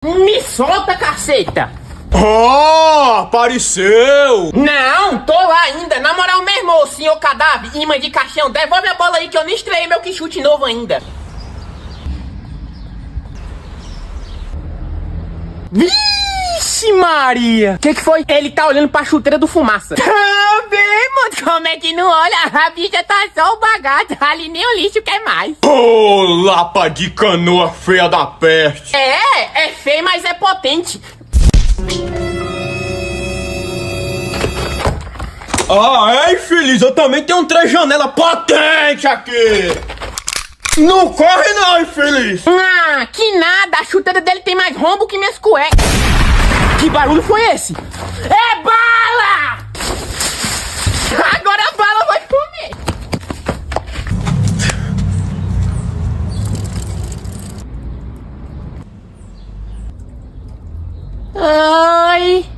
Me solta, caceta! Oh, apareceu! Não, tô lá ainda. Na moral mesmo, ô senhor cadáver, imã de caixão, devolve a bola aí que eu nem estreiei meu que chute novo ainda. Vixe Maria! Que foi? Ele tá olhando pra chuteira do Fumaça. Também, mano, como é que não olha? A bicha tá só o bagaço, ali nem o lixo quer mais. Ô, lapa de canoa feia da peste! É feio, mas é potente. Ah, é, infeliz, eu também tenho um três janela potente aqui! Não corre não, infeliz! Ah, que nada, a chuteira dele tem mais rombo que minhas cuecas. Que barulho foi esse? É bala! Agora a bala vai comer. Ai...